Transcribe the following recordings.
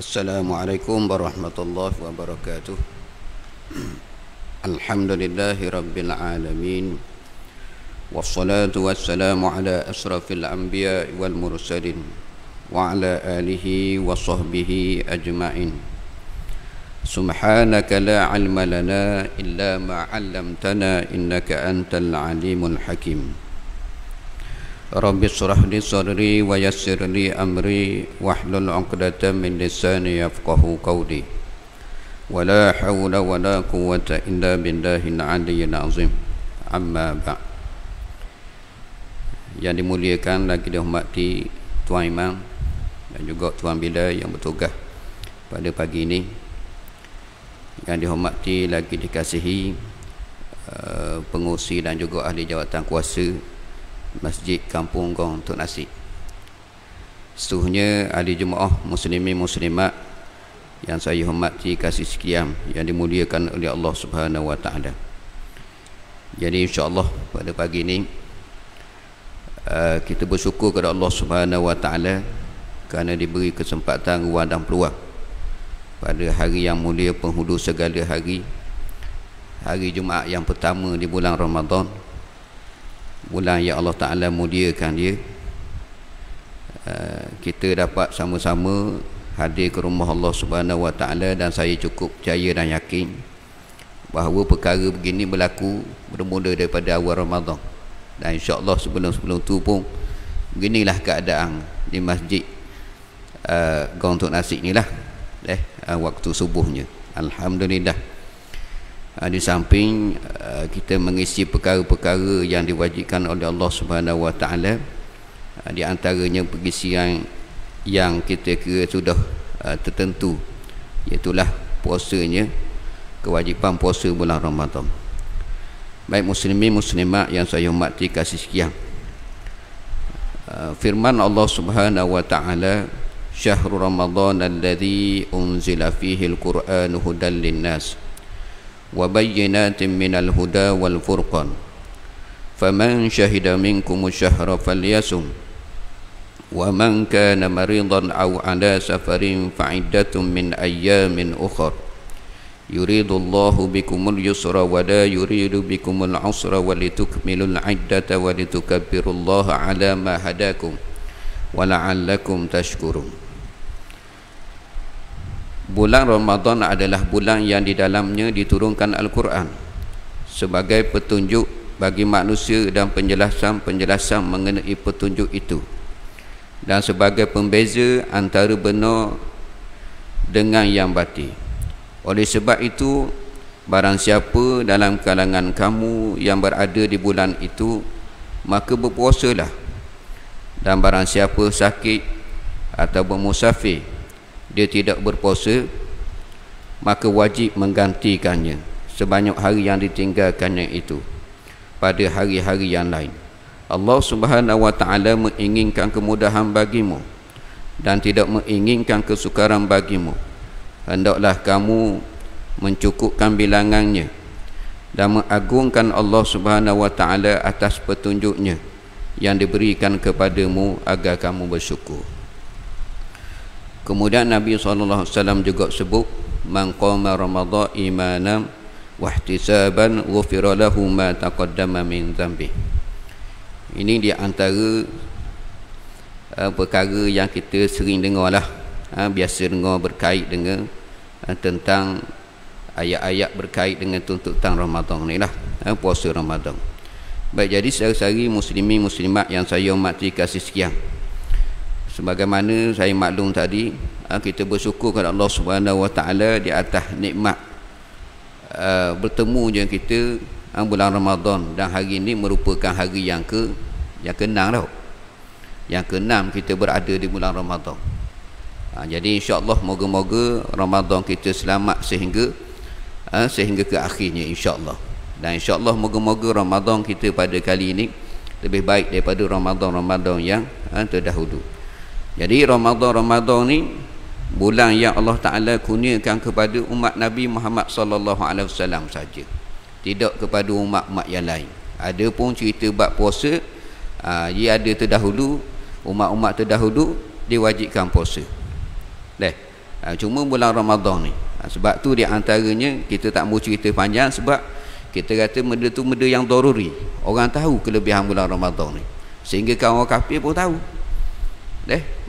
Assalamualaikum warahmatullahi wabarakatuh. Alhamdulillahi rabbil alamin. Wassalatu wassalamu ala asrafil anbiya wal mursalin wa ala alihi wa sahbihi ajma'in. Subhanaka la ilma lana illa ma 'allamtana innaka antal alimul hakim. Rabbi shrah li sadri wa yassir li amri wahlul 'uqdatam min lisani yafqahu qawli. Wala hawla wala quwwata illa billahil 'aliyyil 'azim. Amma ba'd. Yang dimuliakan lagi dihormati Tuan Imam dan juga Tuan Bilal yang bertugas pada pagi ini. Yang dihormati lagi dikasihi pengurusi dan juga ahli jawatan kuasa Masjid Kampung Gong Tok Nasi. Seterusnya ahli jemaah muslimin muslimat yang saya hormati kasih sekian yang dimuliakan oleh Allah Subhanahu wa taala. Jadi insya-Allah pada pagi ini kita bersyukur kepada Allah Subhanahu wa taala kerana diberi kesempatan ruang dan peluang pada hari yang mulia penghulu segala hari, hari Jumaat yang pertama di bulan Ramadan, bulan yang Allah Ta'ala muliakan dia. Kita dapat sama-sama hadir ke rumah Allah Subhanahu Wa Ta'ala, dan saya cukup percaya dan yakin bahawa perkara begini berlaku bermula daripada awal Ramadan, dan insya-Allah sebelum-sebelum tu pun beginilah keadaan di masjid Gong Tok Nasi ni lah waktu subuhnya. Alhamdulillah. Di samping kita mengisi perkara-perkara yang diwajibkan oleh Allah Subhanahu Wa Taala, di antaranya pengisian yang kita kira sudah tertentu, iaitulah puasanya, kewajipan puasa bulan Ramadan. Baik muslimin muslimat yang saya hormati kasih sekian, firman Allah Subhanahu Wa Taala, syahrul Ramadan alladzi unzila fihi al-Qur'anu hudan lin-nas wa bayyinatin minal huda wal furqan faman syahida minkum asyhara falyasum wa man kana maridan aw ala safarin fa'iddatun min ayyamin ukhra yuridullahu bikumul yusra wa la yuridu bikumul usra wa litukmilul iddata wa litukabbirullaha ala ma hadakum wa la'allakum tashkurun. Bulan Ramadan adalah bulan yang di dalamnya diturunkan Al-Quran sebagai petunjuk bagi manusia dan penjelasan mengenai petunjuk itu, dan sebagai pembeza antara benar dengan yang batil. Oleh sebab itu, barang siapa dalam kalangan kamu yang berada di bulan itu, maka berpuasalah. Dan barang siapa sakit atau bermusafir, dia tidak berpuasa, maka wajib menggantikannya sebanyak hari yang ditinggalkannya itu pada hari-hari yang lain. Allah Subhanahu Wa Taala menginginkan kemudahan bagimu dan tidak menginginkan kesukaran bagimu. Hendaklah kamu mencukupkan bilangannya dan mengagungkan Allah Subhanahu Wa Taala atas petunjuknya yang diberikan kepadamu agar kamu bersyukur. Kemudian Nabi SAW juga sebut, man qama ramadhan imanan wa ihtisaban ghufira lahu ma taqaddama min dhanbi. Ini di antara perkara yang kita sering dengar lah, biasa dengar berkait dengan tentang ayat-ayat berkait dengan tuntutan Ramadan ni lah, puasa Ramadan. Baik, jadi sehari-hari muslimin muslimat yang saya hormati kasih sekian, sebagaimana saya maklum tadi, kita bersyukur kepada Allah Subhanahu Wa Taala di atas nikmat bertemu je kita bulan Ramadan, dan hari ini merupakan hari yang ke-6 tau. Yang ke-6 kita berada di bulan Ramadan. Jadi insya-Allah moga-moga Ramadan kita selamat sehingga ke akhirnya insya-Allah. Dan insya-Allah moga-moga Ramadan kita pada kali ini lebih baik daripada Ramadan-Ramadan yang terdahulu. Jadi Ramadan ni bulan yang Allah Ta'ala kurniakan kepada umat Nabi Muhammad sallallahu alaihi wasallam saja, tidak kepada umat-umat yang lain. Ada pun cerita bab puasa, ia ada terdahulu, umat-umat terdahulu diwajibkan puasa. Cuma bulan Ramadan ni, sebab tu di antaranya kita tak mau cerita panjang, sebab kita kata benda tu benda yang daruri. Orang tahu kelebihan bulan Ramadan ni, sehingga kaum kafir pun tahu.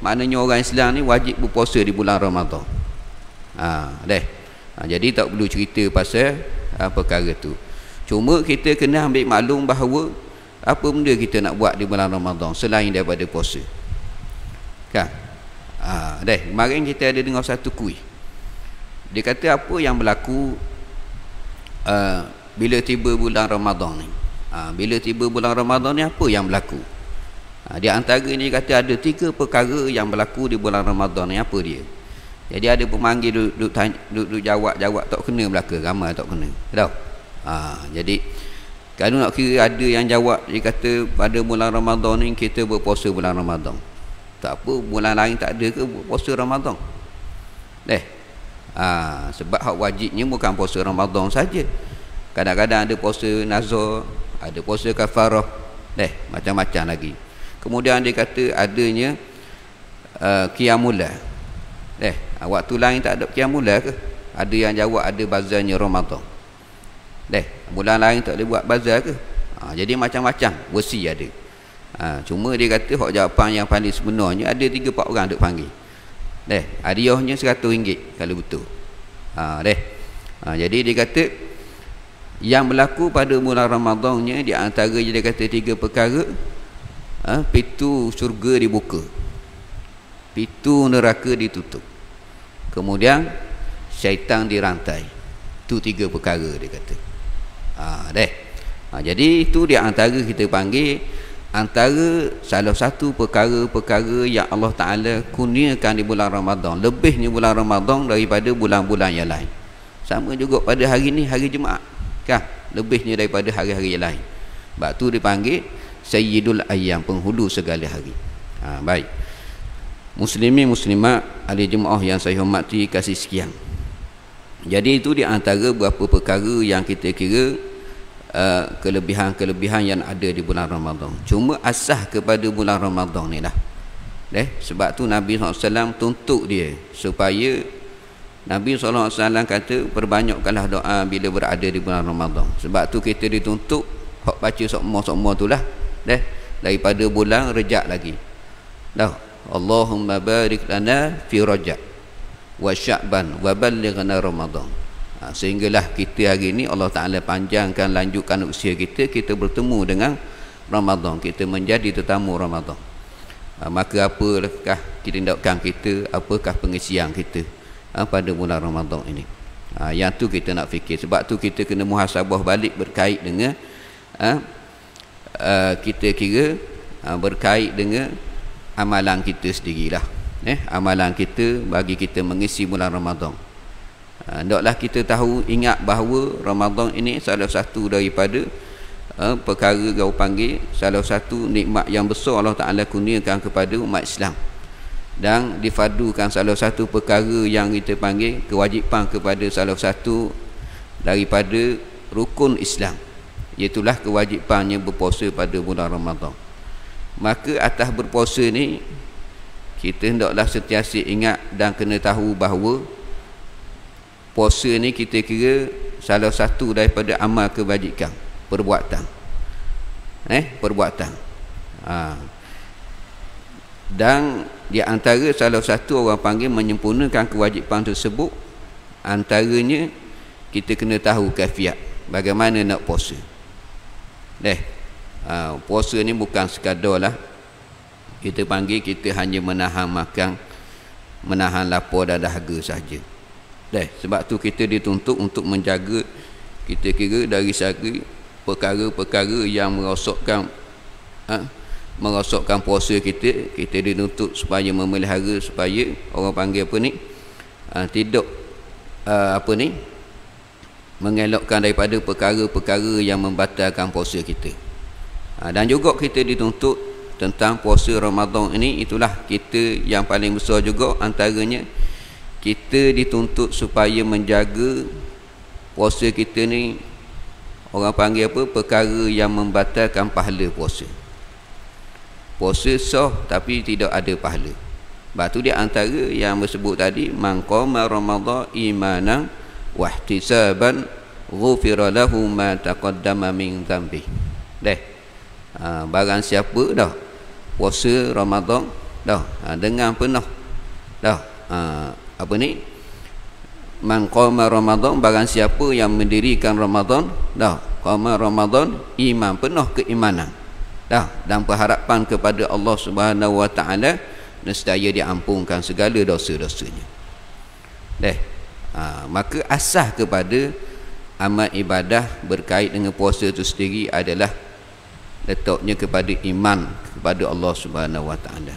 Maknanya orang Islam ni wajib berpuasa di bulan Ramadan. Jadi tak perlu cerita pasal perkara tu. Cuma kita kena ambil maklum bahawa apa benda kita nak buat di bulan Ramadan selain daripada puasa. Kan? Kemarin kita ada dengar satu kuis. Dia kata apa yang berlaku bila tiba bulan Ramadan ni. Bila tiba bulan Ramadan ni apa yang berlaku? Di antara ni dia kata ada 3 perkara yang berlaku di bulan Ramadan ni. Apa dia? Jadi ada pemanggil duduk jawab tak kena belaka, ramai tak kena. Tahu? Jadi kalau nak kira ada yang jawab, dia kata pada bulan Ramadan ni kita berpuasa bulan Ramadan. Tak apa, bulan lain tak ada ke puasa Ramadan? Sebab hak wajibnya bukan puasa Ramadan saja. Kadang-kadang ada puasa nazar, ada puasa kafarah, macam-macam lagi. Kemudian dia kata adanya qiyamul lail. Waktu lain tak ada qiyamul lail ke? Ada yang jawab ada bazarnya Ramadan. Bulan lain tak boleh buat bazar ke? Jadi macam-macam versi ada. Cuma dia kata hak jawapan yang paling sebenarnya ada 3-4 orang duk panggil. Hadiahnya RM100 kalau betul. Jadi dia kata yang berlaku pada bulan Ramadannya di antara dia kata 3 perkara. Pintu syurga dibuka, pintu neraka ditutup, kemudian syaitan dirantai. Itu 3 perkara dia kata. Jadi itu di antara kita panggil antara salah satu perkara-perkara yang Allah Ta'ala kurniakan di bulan Ramadan, lebihnya bulan Ramadan daripada bulan-bulan yang lain. Sama juga pada hari ni, hari Jumaat kan, lebihnya daripada hari-hari yang lain. Sebab tu dipanggil Sayyidul Ayyam, penghulu segala hari. Baik, muslimin muslimat ahli jemaah yang saya hormati kasih sekian. Jadi itu di antara beberapa perkara yang kita kira kelebihan-kelebihan yang ada di bulan Ramadan. Cuma asah kepada bulan Ramadan ni lah. Sebab tu Nabi SAW tuntut dia supaya Nabi SAW kata perbanyakkanlah doa bila berada di bulan Ramadan. Sebab tu kita dituntut hak baca sokmo-sokmo tu lah, daripada bulan Rejab lagi. Allahumma barik lana fi Rajab wa Sya'ban wa ballighna Ramadan. Sehinggalah kita hari ini Allah Ta'ala panjangkan, lanjutkan usia kita, kita bertemu dengan Ramadan, kita menjadi tetamu Ramadan. Maka apakah tindakan kita, apakah pengisian kita pada bulan Ramadan ini? Yang tu kita nak fikir. Sebab tu kita kena muhasabah balik berkait dengan kita kira berkait dengan amalan kita sendirilah. Amalan kita bagi kita mengisi bulan Ramadan. Hendaklah kita tahu, ingat bahawa Ramadan ini salah satu daripada perkara kau panggil salah satu nikmat yang besar Allah Ta'ala kurniakan kepada umat Islam, dan difadukan salah satu perkara yang kita panggil kewajipan kepada salah satu daripada rukun Islam, iaitulah kewajipannya berpuasa pada bulan Ramadan. Maka atas berpuasa ni kita hendaklah sentiasa ingat dan kena tahu bahawa puasa ni kita kira salah satu daripada amal kebajikan, perbuatan. Perbuatan. Dan di antara salah satu orang panggil menyempurnakan kewajipan tersebut, antaranya kita kena tahu kaifiat bagaimana nak puasa. Puasa ni bukan sekadar lah kita panggil kita hanya menahan makan, menahan lapar dan dahaga sahaja. Sebab tu kita dituntut untuk menjaga, kita kira dari segi perkara-perkara yang merosakkan puasa kita. Kita dituntut supaya memelihara, supaya orang panggil apa ni, tidak mengelakkan daripada perkara-perkara yang membatalkan puasa kita. Dan juga kita dituntut tentang puasa Ramadan ini, itulah kita yang paling besar juga antaranya, kita dituntut supaya menjaga puasa kita ni, orang panggil apa, perkara yang membatalkan pahala puasa. Puasa sah tapi tidak ada pahala. Sebab tu dia antara yang bersebut tadi, man qama ramadhan imanan wa ihtisaban ghufira lahu ma taqaddama min dhanbi. Barang siapa dah puasa Ramadan dah dengan penuh dah apa ni, man qama ramadhan, barang siapa yang mendirikan Ramadan dah, qama Ramadan iman, penuh keimanan dah, dan pengharapan kepada Allah Subhanahu wa taala, nescaya diampunkan segala dosa-dosanya. Maka asas kepada amal ibadah berkait dengan puasa itu sendiri adalah letaknya kepada iman kepada Allah Subhanahu wa taala.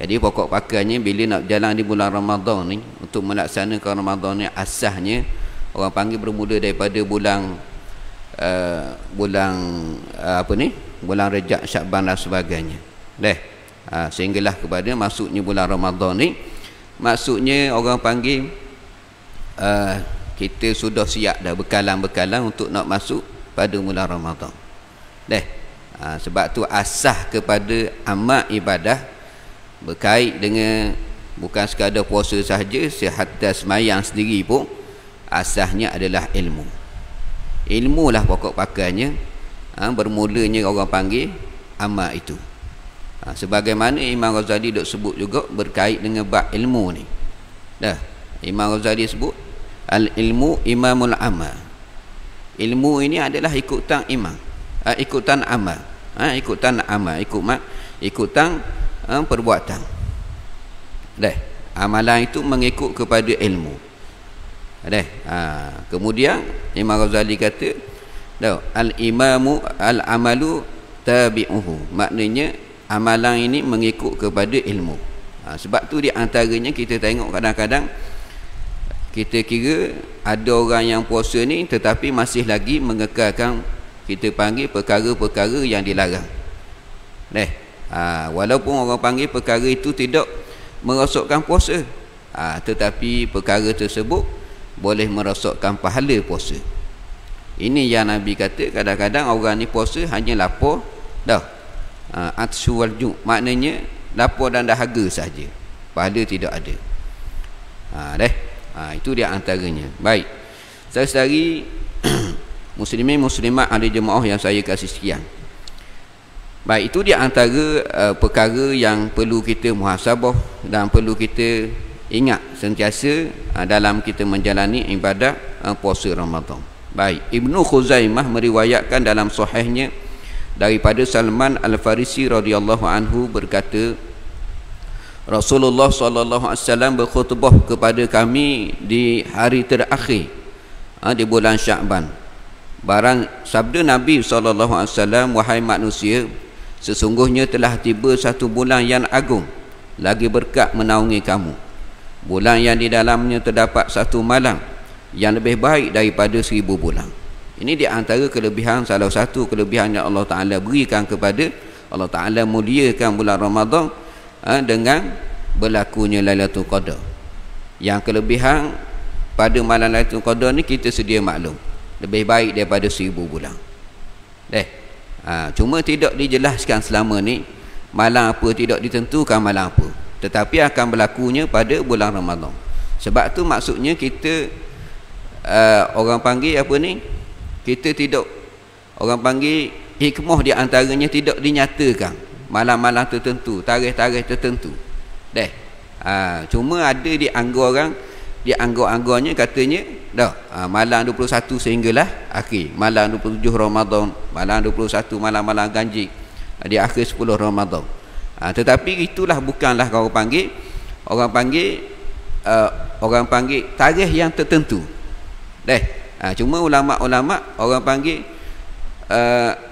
Jadi pokok pakarnya bila nak jalan di bulan Ramadan ni, untuk melaksanakan Ramadan ni, asasnya orang panggil bermula daripada bulan bulan Rejab, Syakban dan sebagainya. Sehinggalah kepada masuknya bulan Ramadan ni, maksudnya orang panggil kita sudah siap dah bekalan-bekalan untuk nak masuk pada bulan Ramadan. Sebab tu asas kepada amal ibadah berkait dengan bukan sekadar puasa sahaja, hatta sembahyang sendiri pun asasnya adalah ilmu. Ilmu lah pokok pakarnya, bermulanya orang panggil amal itu. Sebagaimana Imam Ghazali dok sebut juga berkait dengan bab ilmu ni. Imam Ghazali sebut al-ilmu imamul amal. Ilmu ini adalah ikutan imam, ikutan amal, ikutan amal, ikutan perbuatan. Amalan itu mengikut kepada ilmu. Kemudian Imam Ghazali kata al-imamu al-amalu tabi'uhu, maknanya amalan ini mengikut kepada ilmu. Sebab tu di antaranya kita tengok kadang-kadang kita kira ada orang yang puasa ni tetapi masih lagi mengekalkan kita panggil perkara-perkara yang dilarang. Walaupun orang panggil perkara itu tidak merosakkan puasa, tetapi perkara tersebut boleh merosakkan pahala puasa. Ini yang Nabi kata, kadang-kadang orang ni puasa hanya lapar atsyu wal ju', maknanya lapar dan dahaga saja, pahala tidak ada. Itu dia antaranya. Baik, saudari muslimin muslimat ahli jemaah yang saya kasih sekian. Baik, itu dia antara perkara yang perlu kita muhasabah dan perlu kita ingat sentiasa dalam kita menjalani ibadah puasa Ramadan. Baik, Ibnu Khuzaimah meriwayatkan dalam sahihnya daripada Salman Al-Farisi radhiyallahu anhu berkata, Rasulullah sallallahu alaihi wasallam berkhutbah kepada kami di hari terakhir di bulan Syakban. Barang sabda Nabi sallallahu alaihi wasallam, wahai manusia, sesungguhnya telah tiba satu bulan yang agung, lagi berkat menaungi kamu. Bulan yang di dalamnya terdapat satu malam yang lebih baik daripada 1000 bulan. Ini di antara kelebihan, salah satu kelebihan yang Allah Ta'ala berikan kepada, Allah Ta'ala muliakan bulan Ramadan dengan berlakunya Lailatul Qadar. Yang kelebihan pada malam Lailatul Qadar ni kita sedia maklum, lebih baik daripada 1000 bulan. Cuma tidak dijelaskan selama ni malam apa, tidak ditentukan malam apa, tetapi akan berlakunya pada bulan Ramadan. Sebab tu maksudnya kita orang panggil apa ni, kita tidak, orang panggil hikmah di antaranya tidak dinyatakan malam-malam tertentu, tarikh-tarikh tertentu. Cuma ada di anggaran, di anggar-anggarnya katanya malam 21 sehinggalah akhir, malam 27 Ramadan, malam 21 malam-malam ganjil di akhir 10 Ramadan. Tetapi itulah bukanlah orang panggil tarikh yang tertentu. Cuma ulama-ulama orang panggil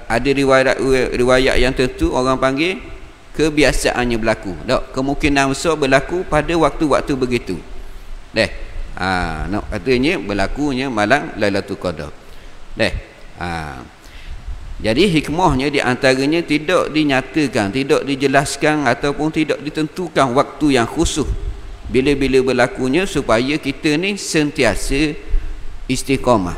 ada riwayat yang tentu, orang panggil kebiasaannya berlaku. Kemungkinan besar berlaku pada waktu-waktu begitu. Katanya berlakunya malam Lailatul Qadar. Jadi hikmahnya di antaranya tidak dinyatakan, tidak dijelaskan ataupun tidak ditentukan waktu yang khusus bila-bila berlakunya, supaya kita ni sentiasa istiqamah,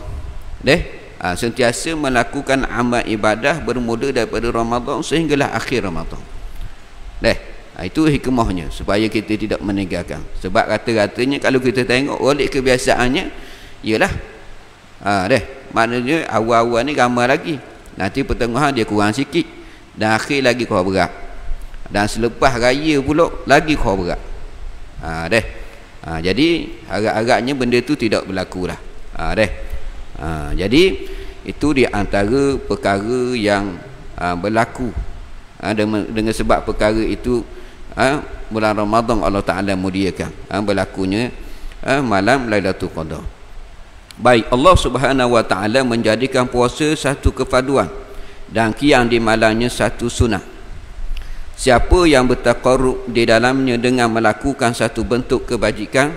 sentiasa melakukan amal ibadah bermula daripada Ramadan sehinggalah akhir Ramadan. Itu hikmahnya supaya kita tidak meninggalkan. Sebab kata-katanya kalau kita tengok balik kebiasaannya ialah maknanya awal-awal ni ramai lagi, nanti pertengahan dia kurang sikit, dan akhir lagi kurang berat, dan selepas raya pula lagi kurang berat. Jadi agak-agaknya benda tu tidak berlaku lah. Jadi itu di antara perkara yang berlaku dengan sebab perkara itu bulan Ramadan Allah Ta'ala muliakan berlakunya malam Lailatul Qadar. Baik, Allah Subhanahu Wa Ta'ala menjadikan puasa satu kefaduan dan qiyam di malamnya satu sunat. Siapa yang bertaqarrub di dalamnya dengan melakukan satu bentuk kebajikan,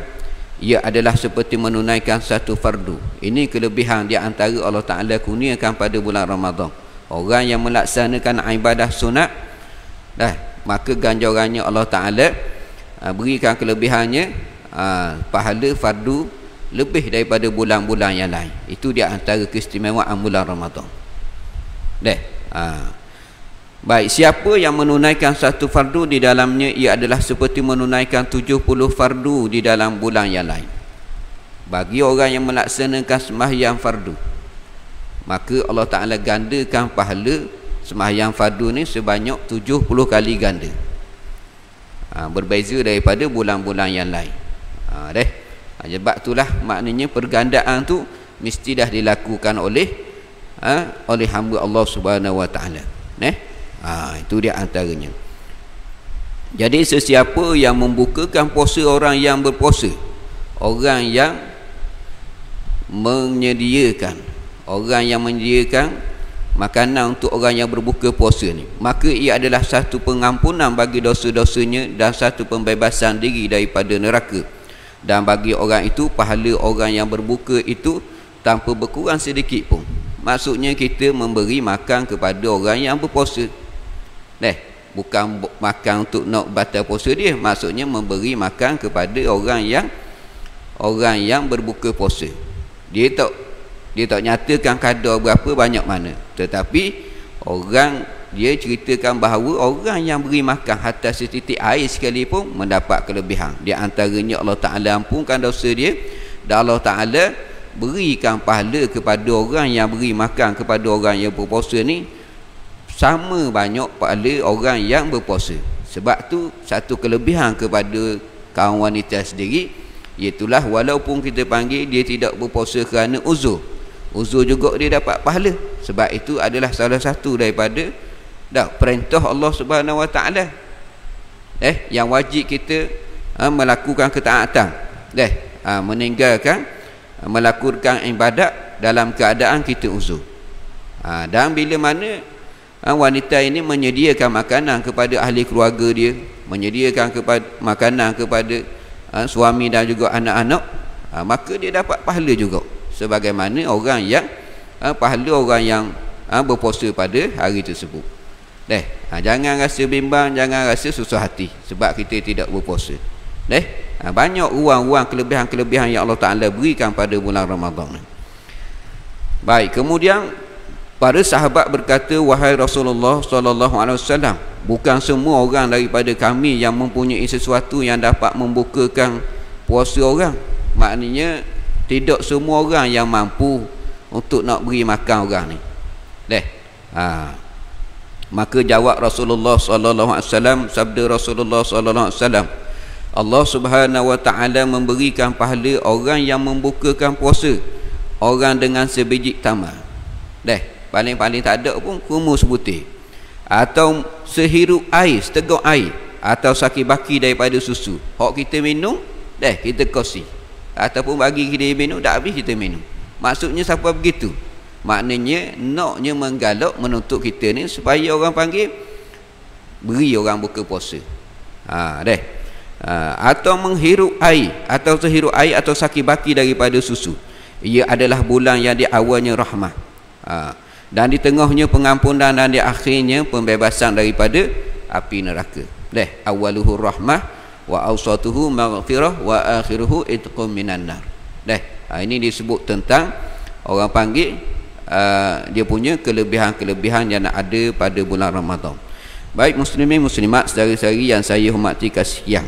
ia adalah seperti menunaikan satu fardu. Ini kelebihan di antara Allah Ta'ala kurniakan pada bulan Ramadan. Orang yang melaksanakan ibadah sunat, maka ganjarannya Allah Ta'ala berikan kelebihannya pahala fardu lebih daripada bulan-bulan yang lain. Itu di antara keistimewaan bulan Ramadan. Baik, siapa yang menunaikan satu fardu di dalamnya, ia adalah seperti menunaikan 70 fardu di dalam bulan yang lain. Bagi orang yang melaksanakan sembahyang fardu, maka Allah Ta'ala gandakan pahala sembahyang fardu ni sebanyak 70 kali ganda. Berbeza daripada bulan-bulan yang lain. Sebab itulah maknanya pergandaan tu mesti dah dilakukan oleh hamba Allah Subhanahu Wa Ta'ala. Itu dia antaranya. Jadi sesiapa yang membukakan puasa orang yang berpuasa, orang yang menyediakan makanan untuk orang yang berbuka puasa ni, maka ia adalah satu pengampunan bagi dosa-dosanya dan satu pembebasan diri daripada neraka. Dan bagi orang itu, pahala orang yang berbuka itu tanpa berkurang sedikit pun. Maksudnya kita memberi makan kepada orang yang berpuasa. Bukan makan untuk nak batal puasa dia, maksudnya memberi makan kepada orang yang berbuka puasa. Dia tak nyatakan kadar berapa banyak mana, tetapi dia ceritakan bahawa orang yang beri makan hatta setitik air sekalipun mendapat kelebihan. Di antaranya Allah Ta'ala ampunkan dosa dia, dan Allah Ta'ala berikan pahala kepada orang yang beri makan kepada orang yang berpuasa ni sama banyak pahala orang yang berpuasa. Sebab tu satu kelebihan kepada kaum wanita sendiri, iaitulah walaupun kita panggil dia tidak berpuasa kerana uzur juga dia dapat pahala. Sebab itu adalah salah satu daripada perintah Allah Subhanahu Wa Ta'ala yang wajib kita melakukan ketaatan, meninggalkan melakukan ibadat dalam keadaan kita uzur. Dan bila mana wanita ini menyediakan makanan kepada ahli keluarga dia, menyediakan makanan kepada suami dan juga anak-anak, maka dia dapat pahala juga sebagaimana pahala orang yang berpuasa pada hari tersebut. Jangan rasa bimbang, jangan rasa susah hati sebab kita tidak berpuasa. Banyak ruang-ruang kelebihan-kelebihan yang Allah Ta'ala berikan pada bulan Ramadan. Baik, kemudian para sahabat berkata, wahai Rasulullah SAW, bukan semua orang daripada kami yang mempunyai sesuatu yang dapat membukakan puasa orang. Maknanya tidak semua orang yang mampu untuk nak beri makan orang ni. Maka jawab Rasulullah SAW, sabda Rasulullah SAW, Allah Subhanahu Wa Ta'ala memberikan pahala orang yang membukakan puasa orang dengan sebiji tamar. Paling-paling tak ada pun kumus putih, atau sehirup air, seteguk air, atau saki baki daripada susu. Hak kita minum, kita kosi, ataupun bagi kita minum, dah habis kita minum. Maksudnya siapa begitu? Maknanya naknya menggalak menuntut kita ni supaya orang panggil beri orang buka puasa. Atau menghirup air, atau terhirup air, atau saki baki daripada susu. Ia adalah bulan yang di awalnya rahmah, dan di tengahnya pengampunan, dan di akhirnya pembebasan daripada api neraka. Awaluhu rahmah wa awsatuhu maghfirah wa akhiruhu itqum minan nar. Ini disebut tentang orang panggil dia punya kelebihan-kelebihan yang ada pada bulan Ramadan. Baik muslimin muslimat saudara-saudari yang saya hormati kasihan.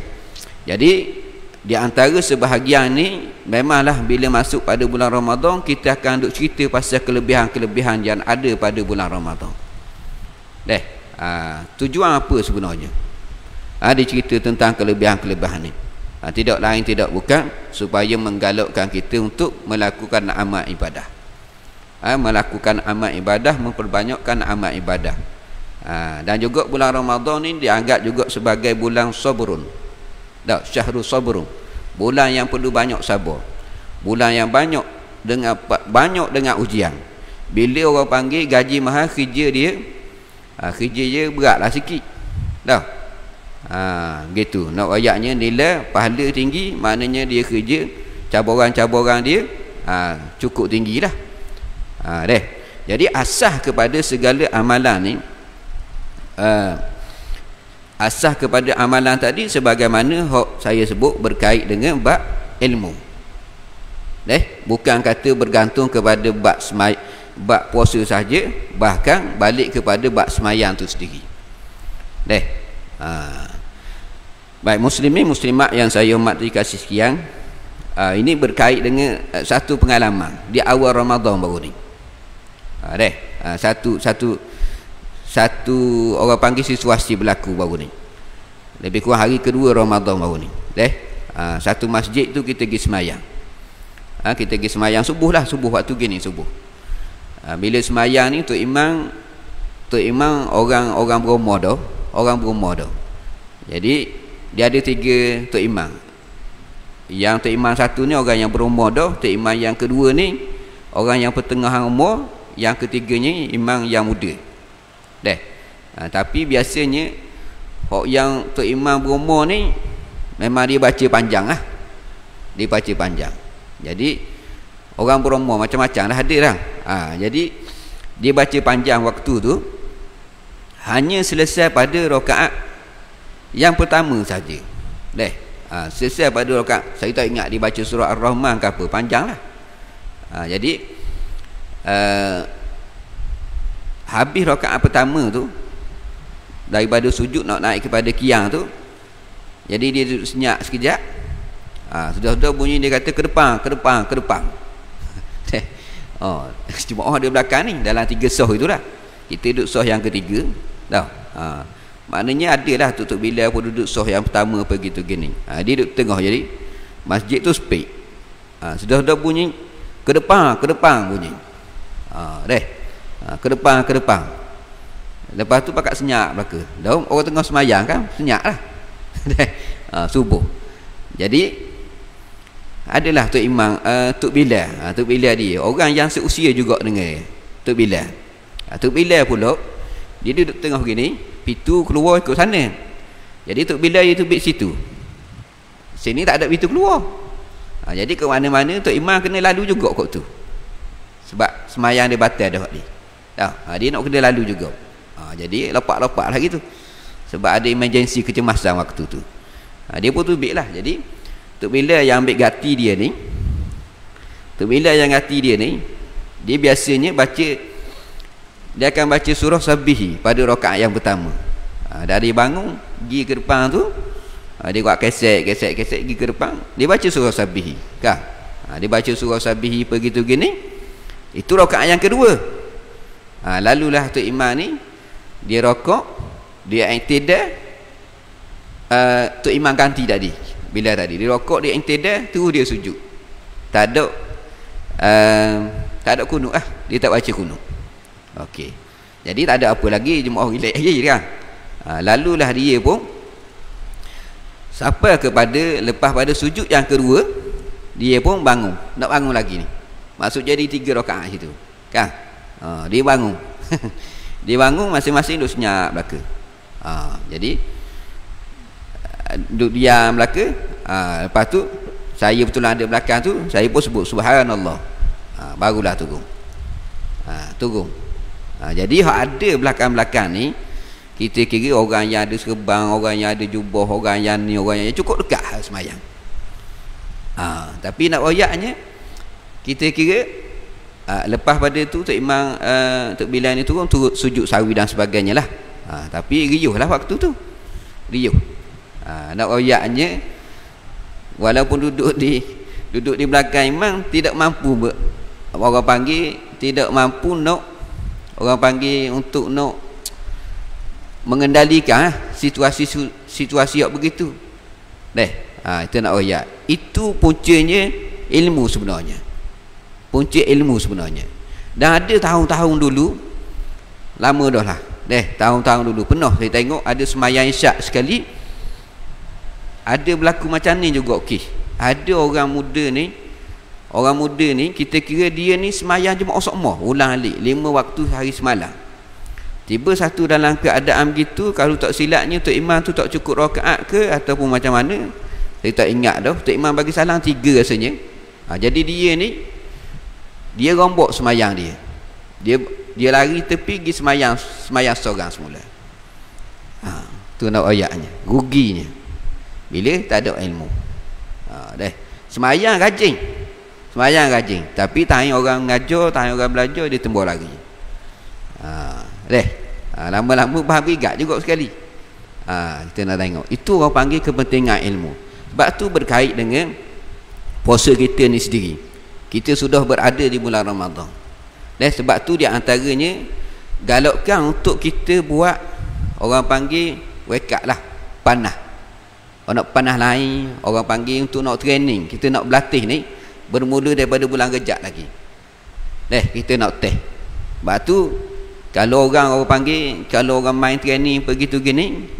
Jadi di antara sebahagian ni memanglah bila masuk pada bulan Ramadan kita akan duk cerita pasal kelebihan-kelebihan yang ada pada bulan Ramadan. Tujuan apa sebenarnya? Dia cerita tentang kelebihan-kelebihan ni. Tidak lain tidak bukan supaya menggalakkan kita untuk melakukan amal ibadah. Melakukan amal ibadah, memperbanyakkan amal ibadah. Dan juga bulan Ramadan ni dianggap juga sebagai bulan sabrun. Syahrul sabrun, bulan yang perlu banyak sabar, bulan yang banyak dengan ujian. Bila orang panggil gaji mahal, kerja dia beratlah sikit gitu. Nak ayatnya nilai pahala tinggi, maknanya dia kerja cabaran-cabaran dia cukup tinggilah. Jadi asas kepada segala amalan ni, asas kepada amalan tadi sebagaimana saya sebut berkait dengan bab ilmu. Bukan kata bergantung kepada bab puasa saja, bahkan balik kepada bab semayang tu sendiri. Baik muslimin muslimat yang saya hormati kasih sekian, ini berkait dengan satu pengalaman di awal Ramadan baru ni. Satu orang panggil situasi berlaku baru ni, lebih kurang hari kedua Ramadan baru ni. Satu masjid tu kita pergi semayang. Kita pergi semayang subuh waktu gini subuh. Bila semayang ni Tok Imam orang berumur dah. Jadi dia ada 3 Tok Imam. Yang Tok Imam satu ni orang yang berumur dah, Tok Imam yang kedua ni orang yang pertengahan umur, yang ketiganya imam yang muda. Tapi biasanya yang Tok Imam berumur ni memang dia baca panjang lah. Dia baca panjang. Jadi orang berumur macam-macam dah ada lah. Jadi dia baca panjang waktu tu hanya selesai pada rakaat yang pertama saja. Selesai pada rakaat, saya tak ingat dia baca surah Ar-Rahman ke apa, panjang lah. Jadi habis rakaat pertama tu, daripada sujud nak naik kepada qiyam tu, jadi dia duduk senyap sekejap. Sudah-sudah bunyi dia kata ke depan. Jemaah dia belakang ni dalam 3 soh itulah. Kita duduk soh yang ketiga dah. Maknanya adalah tutup bila pun duduk soh yang pertama apa gitu gini. Dia duduk tengah, jadi masjid tu sepi. Sudah-sudah bunyi ke depan bunyi. Ke depan. Lepas tu pakat senyap belaka. Dah orang tengah semayang kan, senyap lah. Subuh. Jadi adalah Tok Imam, Tok Bilal. Tok Bilal dia orang yang seusia juga dengan Tok Bilal. Tok Bilal pula dia duduk tengah begini, pintu keluar ikut sana. Jadi Tok Bilal dia duduk situ. Sini tak ada pintu keluar. Jadi ke mana-mana Tok Imam kena lalu juga kot tu. Sebab semayang dia batal dah ni. Dia nak kena lalu juga. Jadi lepak-lepak lah gitu. Sebab ada emergency kecemasan waktu tu. Dia pun tubik lah. Jadi Tok Bilal yang ambil gati dia ni, dia biasanya baca, dia akan baca surah Sabihi pada rakaat yang pertama. Dari bangun pergi ke depan tu, dia buat keset pergi ke depan, dia baca surah Sabihi kan. Dia baca surah Sabihi begitu gini. Itu rakaat yang kedua. Lalulah Tok Imam ni dia rokok, dia i'tidal. Tok Imam ganti tadi. Bila tadi dia rokok, dia i'tidal, terus dia sujud. Tak ada kunut lah. Dia tak baca kunut. Okey. Jadi tak ada apa lagi, jemaah relax lagi kan. Lalulah dia pun sampai kepada lepas pada sujud yang kedua, dia pun bangun. Nak bangun lagi ni. Maksud jadi 3 rakaat situ. Kan? Dia bangun. Dia bangun masing-masing duduk senyap belaka. Jadi duduk diam belaka. Lepas tu saya betulan ada belakang tu, saya pun sebut subhanallah. Barulah turun. Turun. Jadi hak ada belakang-belakang ni, kita kira orang yang ada serban, orang yang ada jubah, orang yang ni, orang yang cukup dekat semayang. Tapi nak royaknya, kita kira lepas pada tu Tok Imam Tok Bilal ni turun sujud sawi dan sebagainya lah. Tapi riuh lah waktu tu, riuh. Nak royaknya walaupun duduk di belakang imam tidak mampu orang panggil tidak mampu nak orang panggil untuk nak mengendalikan situasi yang begitu. Itu nak royak. Itu puncanya ilmu sebenarnya. Punca ilmu sebenarnya. Dan ada tahun-tahun dulu, lama dah lah. Tahun-tahun dulu pernah saya tengok ada semayang isyak sekali. Ada berlaku macam ni juga. Okey. Ada orang muda ni kita kira dia ni semayang jemaah sokmah, ulang alik 5 waktu hari semalam. Tiba satu dalam keadaan begitu, kalau tak silapnya Tok Imam tu tak cukup rakaat ke ataupun macam mana, saya tak ingat dah. Tok Imam bagi salam 3 rasanya. Jadi dia rombok semayang dia lari tepi pergi semayang seorang semula. Tu nak ayatnya, ruginya bila tak ada ilmu. Semayang rajin, tapi tahan orang mengajar, tahan orang belajar, dia tembur lari. Lama-lama berhabigat juga sekali. Kita nak tengok itu orang panggil kepentingan ilmu. Sebab tu berkait dengan puasa kita ni sendiri. Kita sudah berada di bulan Ramadan. Sebab tu di antaranya galakkan untuk kita buat orang panggil wake up lah, panah. Orang nak panah lain, orang panggil untuk nak training, kita nak berlatih ni bermula daripada bulan Rejab lagi. Kita nak test. Sebab tu kalau orang panggil, kalau orang main training begitu gini,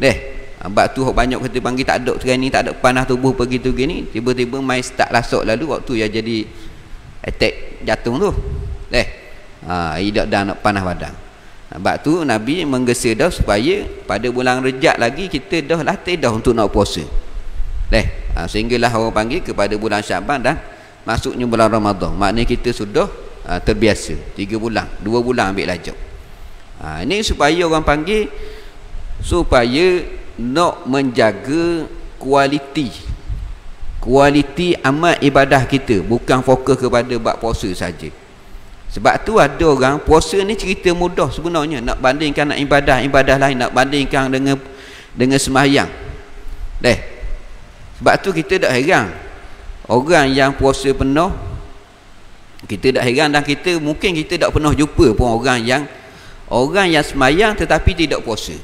sebab tu banyak kita panggil tak ada training, tak ada panah tubuh begitu gini, tiba-tiba main start lasuk lalu waktu yang jadi attack jatuh tu. Tidak dah nak panah badan. Sebab tu Nabi menggesa dah supaya pada bulan Rejab lagi kita dah latih dah untuk nak puasa. Sehinggalah orang panggil kepada bulan Syaban dan masuknya bulan Ramadan. Maknanya kita sudah terbiasa 3 bulan, 2 bulan ambil lajak. Ini supaya orang panggil supaya nak menjaga kualiti amal ibadah kita, bukan fokus kepada bab puasa saja. Sebab tu ada orang puasa ni cerita mudah sebenarnya, nak bandingkan nak ibadah lain, nak bandingkan dengan sembahyang. Sebab tu kita tak heran orang yang puasa penuh, kita tak heran, dan mungkin kita tak pernah jumpa pun orang yang sembahyang tetapi tidak puasa.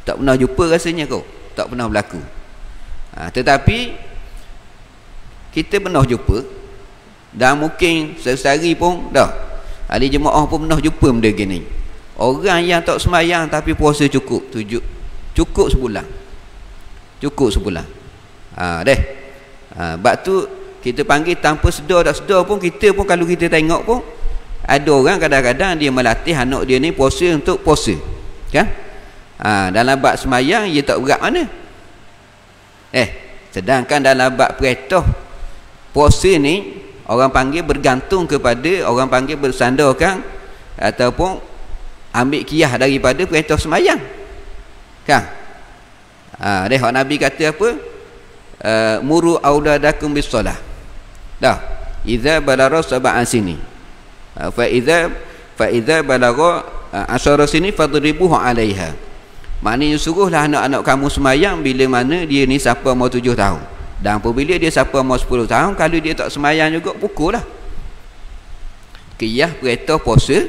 Tak pernah jumpa rasanya kau, tak pernah berlaku. Tetapi kita pernah jumpa, dan mungkin sehari pun dah ahli jemaah pun pernah jumpa benda gini. Orang yang tak sembahyang tapi puasa cukup sebulan. Sebab tu kita panggil tanpa sedar tak sedar pun, kita pun kalau kita tengok pun ada orang kadang-kadang dia melatih anak dia ni puasa untuk puasa, kan? Dalam bab sembahyang dia tak berat mana. Sedangkan dalam bab perintah puasa ni orang panggil bergantung kepada, orang panggil bersandarkan ataupun ambil kiyah daripada perintah sembahyang, kan? Nabi kata apa? Muru auladakum bis-solah. Idza balagha sab'an sini. Fa idza balagha 10 sini fadribuhu 'alaiha. Maknanya suruhlah anak-anak kamu sembahyang bila mana dia ni sampai umur 7 tahun. Dan apabila dia sampai umur 10 tahun, kalau dia tak sembahyang juga, pukul lah. Qiyah perintah puasa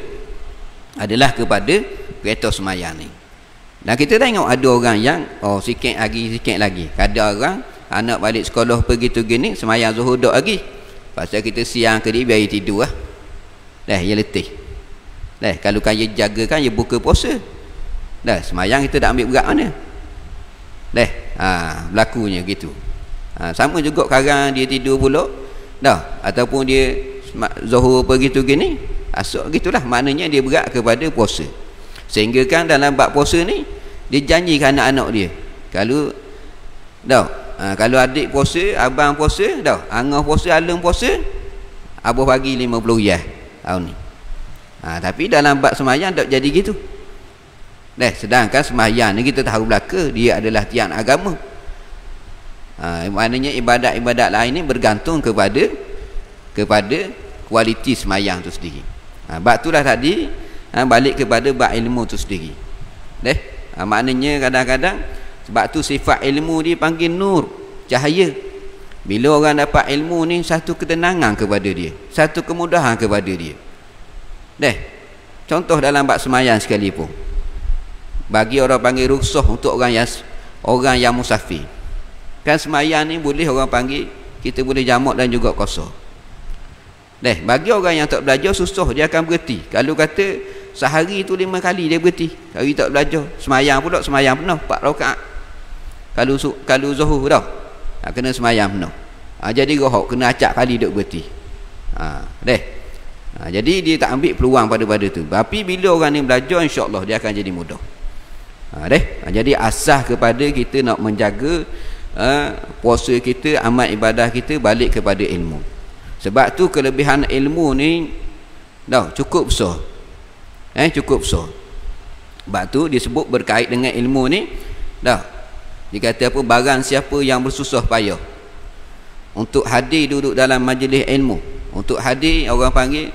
adalah kepada perintah sembahyang ni. Dan kita tengok ada orang yang sikit lagi. Kadang orang anak balik sekolah begitu gini, sembahyang zuhur dok lagi. Pasal kita siang ke dia biar dia tidur lah. Dia letih. Kalau kan dia jaga kan dia buka puasa. Sembahyang kita tak ambil berat mana. Berlakunya gitu. Sama juga sekarang dia tidur pula ataupun dia zuhur begitu gini, asal gitulah, maknanya dia berat kepada puasa. Sehingga kan dalam bab puasa ni dia janjikan anak-anak dia, kalau adik puasa, abang puasa, angah puasa, alung puasa, abah bagi 50 riyal tahun ni. Tapi dalam bab sembahyang tak jadi gitu. Sedangkan sembahyang ni kita tahu belaka dia adalah tiang agama. Maknanya ibadat-ibadat lain ni bergantung kepada kualiti sembahyang tu sendiri. Bab itulah tadi balik kepada bab ilmu tu sendiri. Maknanya kadang-kadang sebab tu sifat ilmu dipanggil nur, cahaya. Bila orang dapat ilmu ni, satu ketenangan kepada dia, satu kemudahan kepada dia. Contoh dalam bab semayang sekalipun, bagi orang panggil rukhsah untuk orang yang musafir. Kan semayang ni boleh orang panggil, kita boleh jamak dan juga qasar. Bagi orang yang tak belajar susah, dia akan berhenti. Kalau kata sehari tu 5 kali dia berhenti, hari tak belajar. Semayang pula, semayang penuh 4 rakaat. Kalau zuhur dah, kena semayang penuh. Jadi rohak kena acak kali duk berhenti. Jadi dia tak ambil peluang pada tu. Tapi bila orang ni belajar, insya-Allah dia akan jadi mudah. Jadi asas kepada kita nak menjaga puasa kita, amal ibadah kita balik kepada ilmu. Sebab tu kelebihan ilmu ni cukup besar. Cukup besar. Sebab tu disebut berkait dengan ilmu ni, dikata apa, barang siapa yang bersusah payah untuk hadir duduk dalam majlis ilmu, untuk hadir orang panggil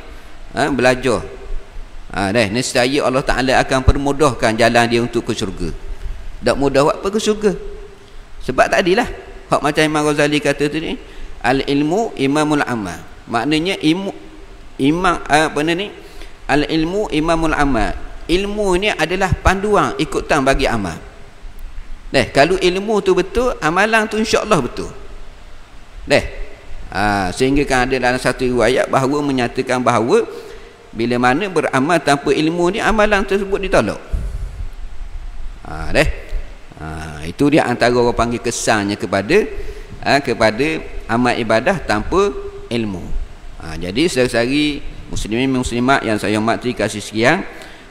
belajar, nescaya Allah Ta'ala akan permudahkan jalan dia untuk ke syurga. Tak mudah buat apa ke syurga. Sebab tadilah hak macam Imam Ghazali kata tu ni, al-ilmu imamul amal. Maknanya al-ilmu imamul amal. Ilmu ni adalah panduan ikutan bagi amal. Kalau ilmu tu betul, amalan tu insya-Allah betul. Sehingga kan ada dalam satu riwayat bahawa menyatakan bahawa bila mana beramal tanpa ilmu ni, amalan tersebut ditolak. Itu dia antara orang panggil kesannya kepada amal ibadah tanpa ilmu. Jadi saudara-saudari muslimin muslimat yang saya hormati kasih sekian,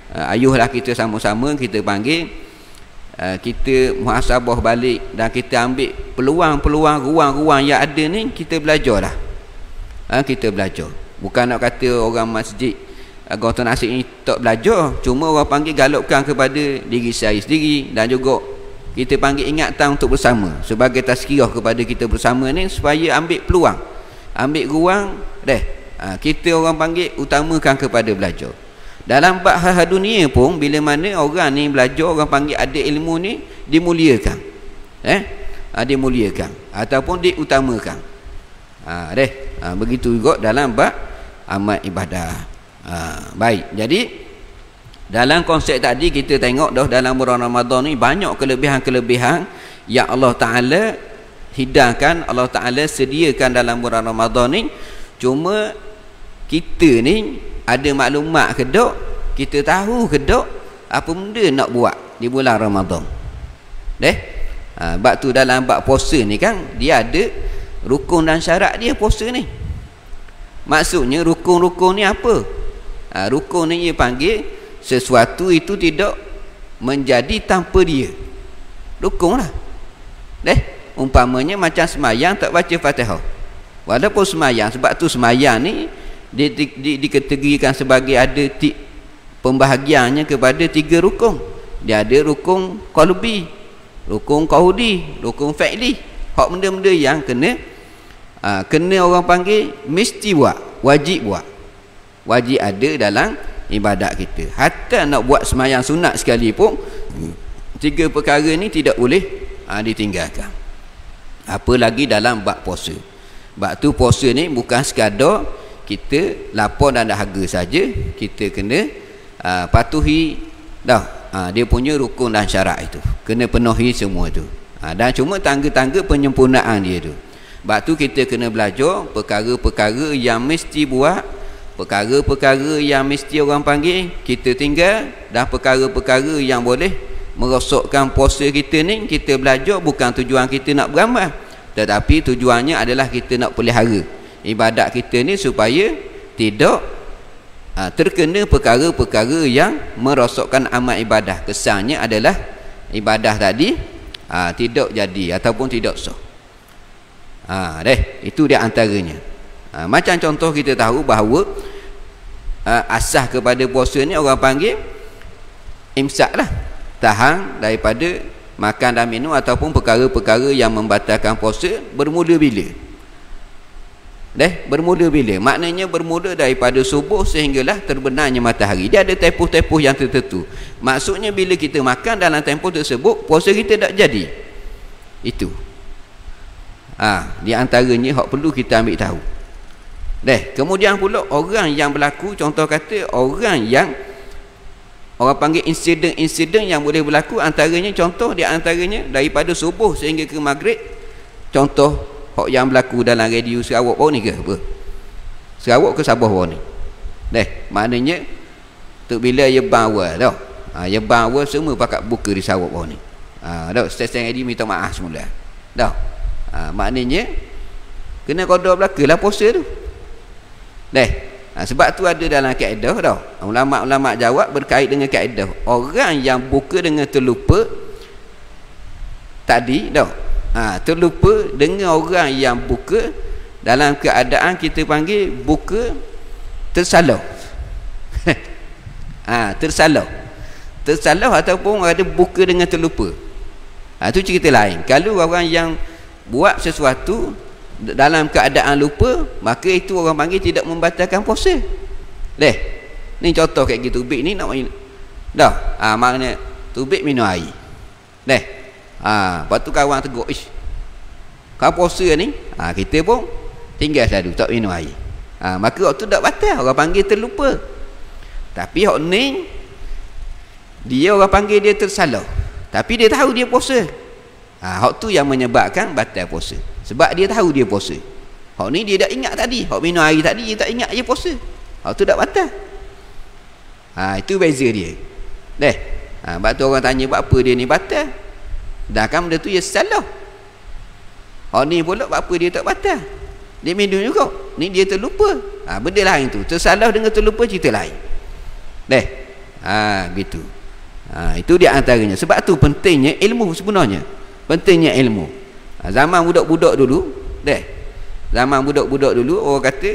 ayuhlah kita sama-sama kita panggil, kita muhasabah balik dan kita ambil peluang-peluang, ruang-ruang yang ada ni, kita belajarlah. Kita belajar. Bukan nak kata orang masjid Gontan Asik ni tak belajar, cuma orang panggil galakkan kepada diri saya sendiri, dan juga kita panggil ingatan untuk bersama sebagai tazkirah kepada kita bersama ni, supaya ambil peluang, ambil ruang. Kita orang panggil utamakan kepada belajar. Dalam bab hal dunia pun, bila mana orang ni belajar, orang panggil ada ilmu ni, dimuliakan. Dimuliakan ataupun diutamakan. Begitu juga dalam bab amal ibadah. Baik, jadi dalam konsep tadi kita tengok dah dalam bulan Ramadan ni banyak kelebihan-kelebihan yang Allah Ta'ala hidangkan, Allah Ta'ala sediakan dalam bulan Ramadan ni. Cuma kita ni ada maklumat ke tak, kita tahu ke tak apa benda nak buat di bulan Ramadan. Sebab tu dalam bab puasa ni kan, dia ada rukun dan syarat dia puasa ni. Maksudnya rukun-rukun ni apa? Rukun ni dia panggil sesuatu itu tidak menjadi tanpa dia. Rukun lah. Umpamanya macam semayang tak baca Fatihah, walaupun semayang. Sebab tu semayang ni dikategorikan sebagai ada pembahagiannya kepada 3 rukun. Dia ada rukun qalbi, rukun qaudi, rukun fi'li. Hak benda-benda yang kena orang panggil mesti buat, wajib buat, wajib ada dalam ibadat kita. Hatta nak buat semayang sunat sekalipun, 3 perkara ni tidak boleh ditinggalkan. Apalagi dalam bab puasa. Bab tu puasa ni bukan sekadar kita lapar dan dahaga saja, kita kena patuhi dia punya rukun dan syarat itu, kena penuhi semua tu. Dan cuma tangga-tangga penyempurnaan dia tu. Sebab tu kita kena belajar perkara-perkara yang mesti buat, perkara-perkara yang mesti orang panggil kita tinggal, dan perkara-perkara yang boleh merosakkan puasa kita ni, kita belajar bukan tujuan kita nak beramal, tetapi tujuannya adalah kita nak pelihara ibadat kita ni supaya tidak terkena perkara-perkara yang merosakkan amal ibadah. Kesannya adalah ibadah tadi tidak jadi ataupun tidak sah. Itu dia antaranya. Macam contoh kita tahu bahawa asas kepada puasa ni orang panggil imsak lah, tahan daripada makan dan minum ataupun perkara-perkara yang membatalkan puasa. Bermula bila? Bermula bila? Maknanya bermula daripada subuh sehinggalah terbenamnya matahari. Dia ada tempoh-tempoh yang tertentu. Maksudnya bila kita makan dalam tempoh tersebut, puasa kita tak jadi. Itu. Di antaranya hak perlu kita ambil tahu. Kemudian pula orang yang berlaku, contoh kata orang yang orang panggil insiden-insiden yang boleh berlaku, antaranya contoh di antaranya daripada subuh sehingga ke maghrib. Contoh hak yang berlaku dalam radio Sarawak bawah ni ke apa? Sarawak ke Sabah bawah ni? Maknanya tu bila ia bawa dah. Ia bawa semua pakat buka di Sarawak bawah ni. Dah stesen radio minta maaf semula. Dah. Maknanya kena qada belakalah puasa tu. Sebab tu ada dalam kaedah dah. Ulama-ulama jawab berkait dengan kaedah. Orang yang buka dengan terlupa tadi dah. Terlupa dengan orang yang buka dalam keadaan kita panggil buka tersalah. Tersalah ataupun ada buka dengan terlupa. Itu cerita lain. Kalau orang yang buat sesuatu dalam keadaan lupa, maka itu orang panggil tidak membatalkan puasa. Ni contoh kayak gitu. Tubik ni nak dah. Maknanya tubik minum air. Lepas tu kawan tegur, kau puasa ni, kita pun tinggal selalu tak minum air. Maka waktu tak batal, orang panggil terlupa. Tapi hak ni dia orang panggil dia tersalah, tapi dia tahu dia puasa. Hak tu yang menyebabkan batal puasa, sebab dia tahu dia puasa. Hak ni dia dah ingat tadi, hak minum air tadi dia tak ingat dia puasa. Hak tu tak batal. Itu beza dia. Sebab tu orang tanya buat apa dia ni batal. Dah kan benda tu dia salah. Ni pula apa dia tak batal. Dia minum juga. Ni dia terlupa. Benda lain tu. Tersalah dengan terlupa cerita lain. Gitu. Itu dia antaranya. Sebab tu pentingnya ilmu sebenarnya. Pentingnya ilmu. Zaman budak-budak dulu, zaman budak-budak dulu orang kata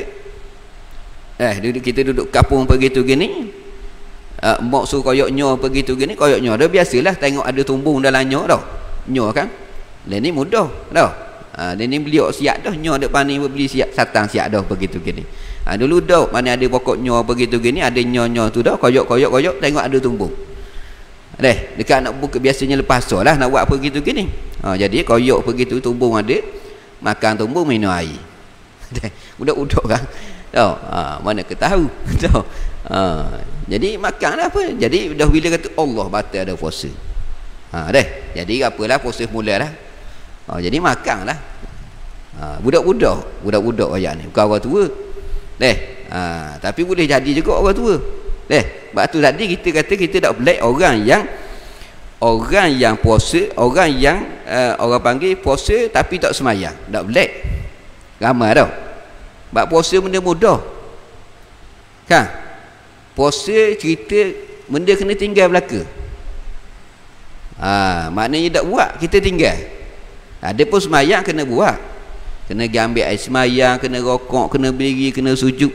kita duduk kapung begitu gini, mak suruh koyok nyo begitu gini, koyok nyo dah biasalah tengok ada tumbung dalam nyo dah. Nyo kan. Lah ni mudah dah. Dia ni beli siap dah, nyo depan ni beli siap satang siap dah begitu gini. Dulu dah mana ada pokok nyo begitu gini, ada nyo tu dah koyok tengok ada tumbung. Dekat nak buka biasanya lepas so lah nak buat apa gitu gini. Jadi koyok begitu tumbung ada, makan tumbung minum air. Budak-budak kan. Mana ke tahu. Jadi makan lah apa. Jadi dah bila kata Allah batal ada puasa. Jadi apalah puasa mula lah. Jadi makan lah. Budak-budak ayat ni bukan orang tua. Tapi boleh jadi juga orang tua. Sebab tu tadi kita kata kita tak boleh orang yang puasa, orang yang orang panggil puasa tapi tak semayang, tak boleh. Ramai tau. Sebab puasa benda mudah kan. Puasa cerita benda kena tinggal belaka. Maknanya tak buat kita tinggal. Dia pun semayang kena buat, kena ambil air semayang, kena rokok, kena berdiri, kena sujud.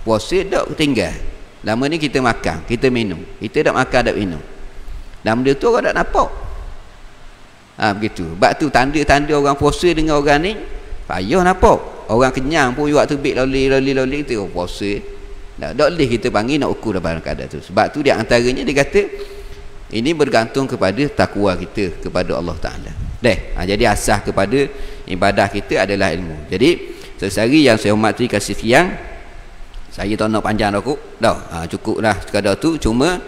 Puasa tak tinggal. Lama ni kita makan, kita minum. Kita tak makan, tak minum. Dan benda tu orang tak nampak. Begitu. Sebab tu tanda-tanda orang puasa dengan orang ni payah nampak. Orang kenyang pun buat tubik loli kita puasa. Tak boleh kita panggil nak ukur dalam keadaan tu. Sebab tu dia antaranya dia kata ini bergantung kepada takwa kita kepada Allah Ta'ala. Jadi asas kepada ibadah kita adalah ilmu. Jadi sesari yang saya hormati kasih siang, saya tak nak panjang dah cukup dah sekadar tu. Cuma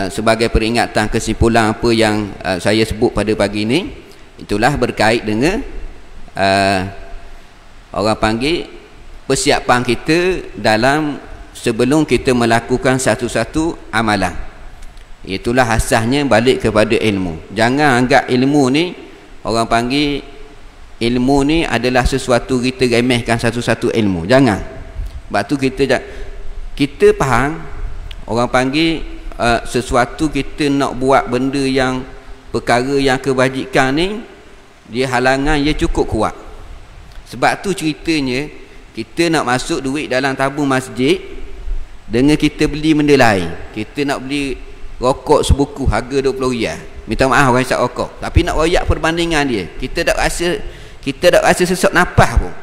sebagai peringatan kesimpulan apa yang saya sebut pada pagi ini, itulah berkait dengan orang panggil persiapan kita dalam sebelum kita melakukan satu-satu amalan. Itulah asasnya balik kepada ilmu. Jangan anggap ilmu ni orang panggil ilmu ni adalah sesuatu kita remehkan satu-satu ilmu. Jangan. Sebab tu kita faham orang panggil sesuatu kita nak buat benda yang perkara yang kebajikan ni, dia halangan dia cukup kuat. Sebab tu ceritanya kita nak masuk duit dalam tabung masjid dengan kita beli benda lain. Kita nak beli rokok sebuku harga RM20. Minta maaf orang isap rokok, tapi nak royak perbandingan dia, kita tak rasa sesak nafas pun.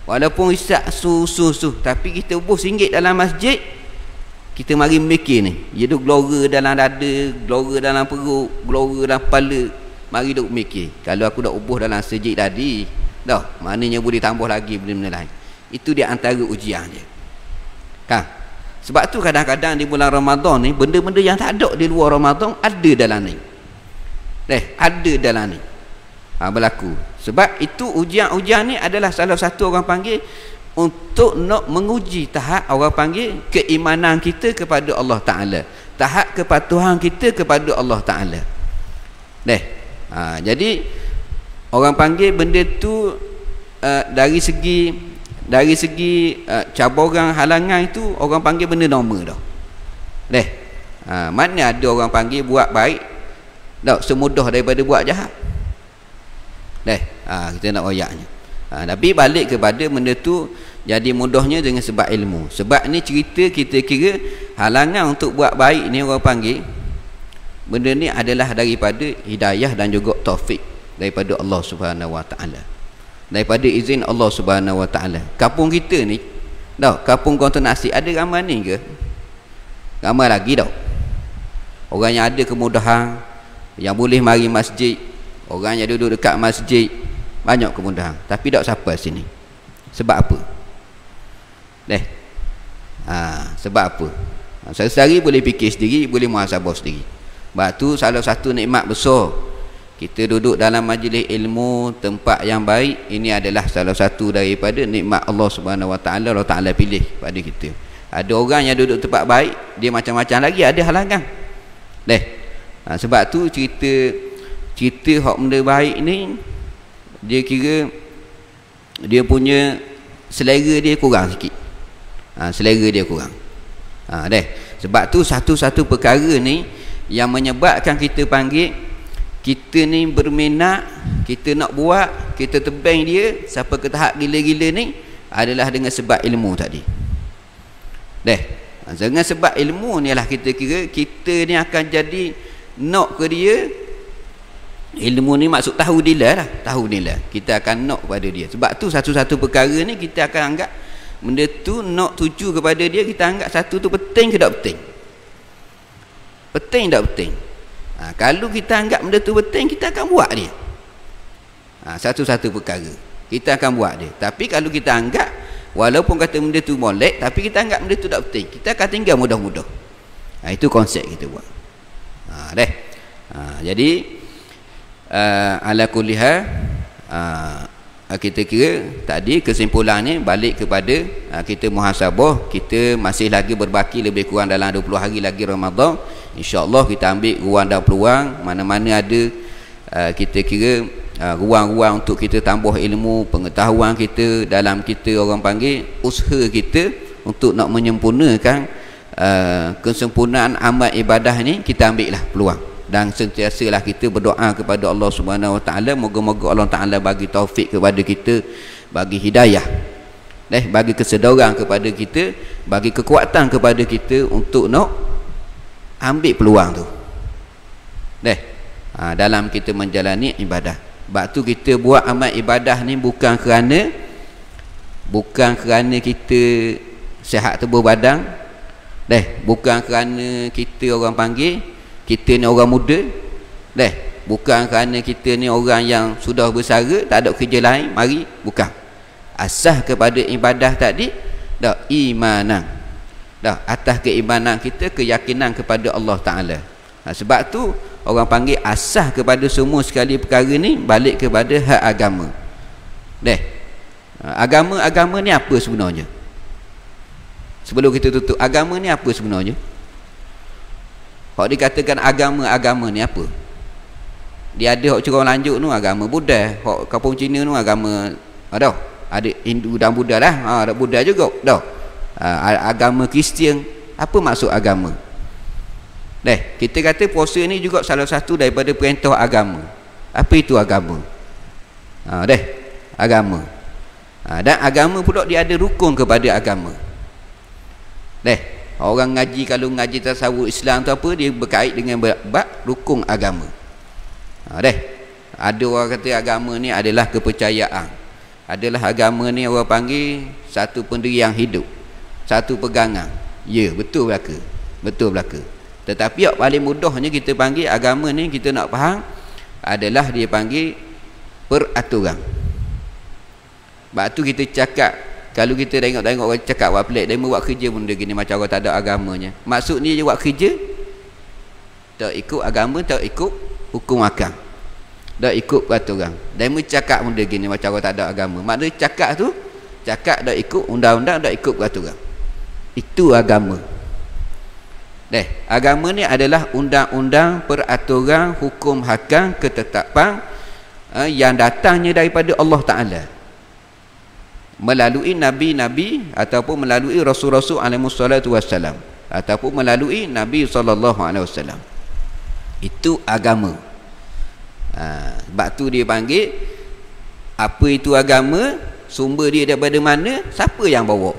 Walaupun isak susu tapi kita buh singgit dalam masjid, kita mari mikir ni, dia duk gelora dalam dada, gelora dalam perut, gelora dalam kepala, mari duk mikir, kalau aku dah ubuh dalam sejid tadi dah, maknanya boleh tambah lagi benda-benda lain. Itu dia antara ujian dia kan. Sebab tu kadang-kadang di bulan Ramadan ni, benda-benda yang tak ada di luar Ramadan ada dalam ni, ada dalam ni berlaku. Sebab itu ujian-ujian ni adalah salah satu orang panggil untuk nak menguji tahap orang panggil keimanan kita kepada Allah Ta'ala, tahap kepatuhan kita kepada Allah Ta'ala. Jadi orang panggil benda tu dari segi cabaran halangan itu orang panggil benda normal dah. Mana ada orang panggil buat baik tak semudah daripada buat jahat. Kita nak royaknya. Tapi balik kepada benda tu jadi mudahnya dengan sebab ilmu. Sebab ni cerita kita kira halangan untuk buat baik ni orang panggil benda ni adalah daripada hidayah dan juga taufik daripada Allah Subhanahu Wa Taala, daripada izin Allah Subhanahu Wa Taala. Kampung kita ni kampung Konton Nasi ada ramai ni ke? Ramai lagi dah orang yang ada kemudahan, yang boleh mari masjid, orang yang duduk dekat masjid, banyak kemudahan. Tapi tak siapa sini. Sebab apa? Sebab apa? Sehari boleh fikir sendiri, boleh muhasabah sendiri. Sebab tu salah satu nikmat besar kita duduk dalam majlis ilmu, tempat yang baik, ini adalah salah satu daripada nikmat Allah Subhanahu Wa Taala. Allah Taala pilih pada kita. Ada orang yang duduk tempat baik, dia macam-macam lagi ada halangan. Sebab tu cerita hak benda baik ni, dia kira dia punya selera dia kurang sikit. Selera dia kurang. Sebab tu satu-satu perkara ni yang menyebabkan kita panggil kita ni berminat, kita nak buat, kita tebang dia sampai ke tahap gila-gila ni adalah dengan sebab ilmu tadi. Dengan sebab ilmu ni lah kita kira kita ni akan jadi nak ke dia. Ilmu ni maksud tahu nilai lah, tahu nilai. Kita akan nak kepada dia. Sebab tu satu-satu perkara ni kita akan anggap benda tu nak tuju kepada dia, kita anggap satu tu penting ke tak penting. Penting tak penting. Kalau kita anggap benda tu penting, kita akan buat dia. Satu-satu perkara kita akan buat dia. Tapi kalau kita anggap walaupun kata benda tu molek, tapi kita anggap benda tu tak penting, kita akan tinggal mudah-mudah. Itu konsep kita buat. Jadi ala kulli hal, kita kira tadi kesimpulannya balik kepada kita muhasabah. Kita masih lagi berbaki lebih kurang dalam 20 hari lagi Ramadan. InsyaAllah kita ambil ruang dan peluang mana-mana ada kita kira ruang-ruang untuk kita tambah ilmu, pengetahuan kita dalam kita orang panggil usaha kita untuk nak menyempurnakan kesempurnaan amal ibadah ni. Kita ambil lah peluang dan sentiasalah kita berdoa kepada Allah Subhanahu Wa Taala, moga-moga Allah Taala bagi taufik kepada kita, bagi hidayah, bagi kesedaran kepada kita, bagi kekuatan kepada kita untuk nak ambil peluang tu dalam kita menjalani ibadah. Sebab tu kita buat amal ibadah ni bukan kerana kita sihat tubuh badan, bukan kerana kita orang panggil kita ni orang muda, bukan kerana kita ni orang yang sudah bersara tak ada kerja lain, mari, bukan. Asas kepada ibadah tadi imanan, atas keimanan kita, keyakinan kepada Allah Ta'ala. Sebab tu orang panggil asas kepada semua sekali perkara ni balik kepada hak agama. Agama ni apa sebenarnya? Sebelum kita tutup, agama ni apa sebenarnya? Hak dikatakan agama ni apa? Dia ada hak curang lanjut tu agama Buddha, hak kampung Cina tu agama ada Hindu dan Buddha dah. Ada Buddha juga dah. Agama Kristian. Apa maksud agama? Kita kata puasa ni juga salah satu daripada perintah agama. Apa itu agama? Agama. Dan agama pula dia ada rukun kepada agama. Orang ngaji, kalau ngaji tasawuf Islam tu apa, dia berkait dengan bab rukun agama. Ada orang kata agama ni adalah kepercayaan. adalah agama ni orang panggil satu pendirian hidup, satu pegangan. Ya, betul belaka. Betul belaka. Tetapi yang paling mudahnya kita panggil agama ni, kita nak faham, adalah dia panggil peraturan. Sebab tu kita cakap, kalau kita tengok-tengok orang cakap buat pelik, dia buat kerja benda gini macam orang tak ada agamanya. Maksud ni dia buat kerja tak ikut agama, tak ikut hukum akal, tak ikut peraturan. Dia cakap benda gini macam orang tak ada agama. Maknanya cakap tu, cakap tak ikut undang-undang, tak ikut peraturan. Itu agama. Agama ni adalah undang-undang, peraturan, hukum hakam, ketetapan yang datangnya daripada Allah Ta'ala melalui Nabi-Nabi ataupun melalui Rasul-Rasul alaihissalatu wassalam ataupun melalui Nabi sallallahu alaihi wasallam. Itu agama. Sebab tu dia panggil, apa itu agama, sumber dia daripada mana, siapa yang bawa.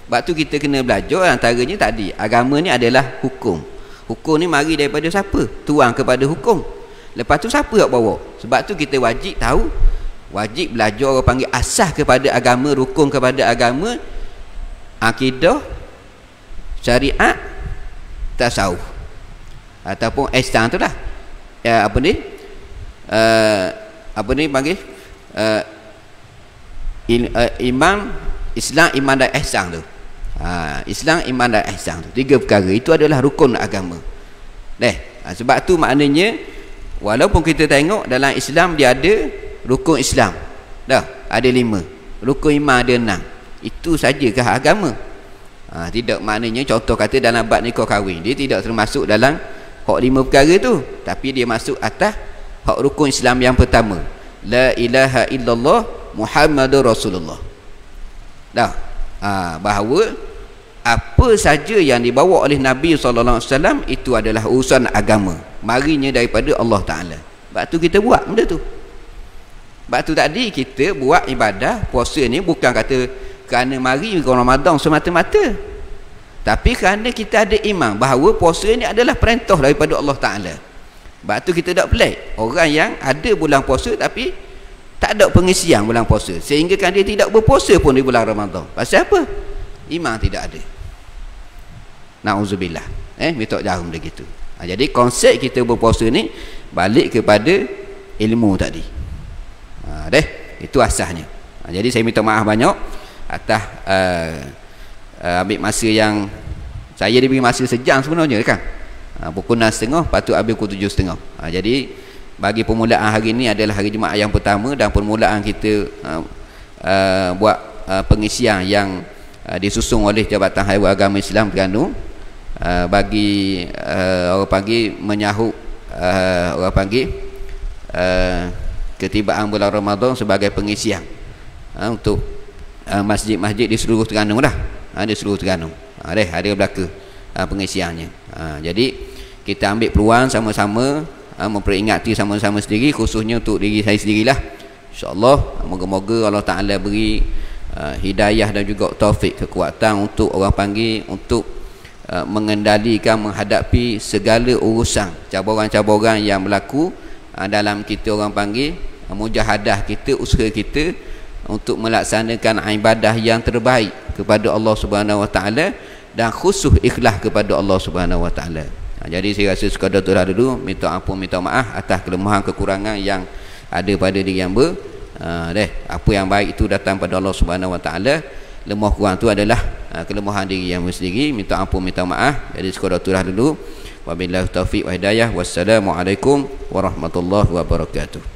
Sebab tu kita kena belajar antaranya tadi, agama ni adalah hukum. Hukum ni mari daripada siapa? Tuang kepada hukum. Lepas tu siapa yang bawa? Sebab tu kita wajib tahu, wajib belajar orang panggil asas kepada agama, rukun kepada agama, akidah, syariat, tasawuf ataupun ihsan tu lah. Apa ni panggil iman, Islam, iman dan ihsan tu. Islam, iman dan ihsan tu, 3 perkara itu adalah rukun agama. Sebab tu maknanya walaupun kita tengok dalam Islam dia ada rukun Islam ada 5, rukun iman ada 6. Itu sajakah agama? Tidak. Maknanya contoh kata dalam bab nikah kahwin, dia tidak termasuk dalam hak 5 perkara tu, tapi dia masuk atas hak rukun Islam yang pertama, la ilaha illallah Muhammadur Rasulullah. Bahawa apa saja yang dibawa oleh Nabi SAW itu adalah urusan agama, marinya daripada Allah Ta'ala. Sebab tu kita buat benda tu. Sebab tu tadi kita buat ibadah puasa ni bukan kata kerana mari Ramadan semata-mata, tapi kerana kita ada iman bahawa puasa ni adalah perintah daripada Allah Ta'ala. Sebab tu kita tak pelik orang yang ada bulan puasa tapi tak ada pengisian bulan puasa, sehingga kan dia tidak berpuasa pun di bulan Ramadan. Pasal apa? Iman tidak ada. Na'udzubillah. Minta jauh benda gitu. Jadi konsep kita berpuasa ni balik kepada ilmu tadi. Itu asasnya. Jadi saya minta maaf banyak atas ambil masa yang saya diberi masa sejam sebenarnya kan. Pukul 6.30 patut habis pukul 7.30. Jadi bagi permulaan hari ini adalah hari Jumaat yang pertama, dan permulaan kita buat pengisian yang disusung oleh Jabatan Haiwan Agama Islam Terengganu bagi orang panggil menyahut orang panggil ketibaan bulan Ramadan sebagai pengisian untuk masjid-masjid di seluruh Terengganu dah. Di seluruh Terengganu ada belaka pengisiannya. Jadi kita ambil peluang sama-sama memperingati sama-sama sendiri, khususnya untuk diri saya sendirilah. InsyaAllah moga-moga Allah Ta'ala beri hidayah dan juga taufik, kekuatan untuk orang panggil untuk mengendalikan, menghadapi segala urusan cabaran-cabaran yang berlaku dalam kita orang panggil mujahadah kita, usaha kita untuk melaksanakan ibadah yang terbaik kepada Allah Subhanahu Wa Ta'ala, dan khusus ikhlas kepada Allah Subhanahu Wa Ta'ala. Jadi saya rasa sekadar tu lah dulu, minta ampun, minta maaf atas kelemahan kekurangan yang ada pada diri hamba. Apa yang baik itu datang pada Allah Subhanahu Wa Ta'ala, lemah kurang tu adalah kelemahan diri hamba sendiri. Minta ampun, minta maaf. Jadi sekadar tu lah dulu. Wabillahi taufiq wa hidayah. Wassalamualaikum warahmatullahi wabarakatuh.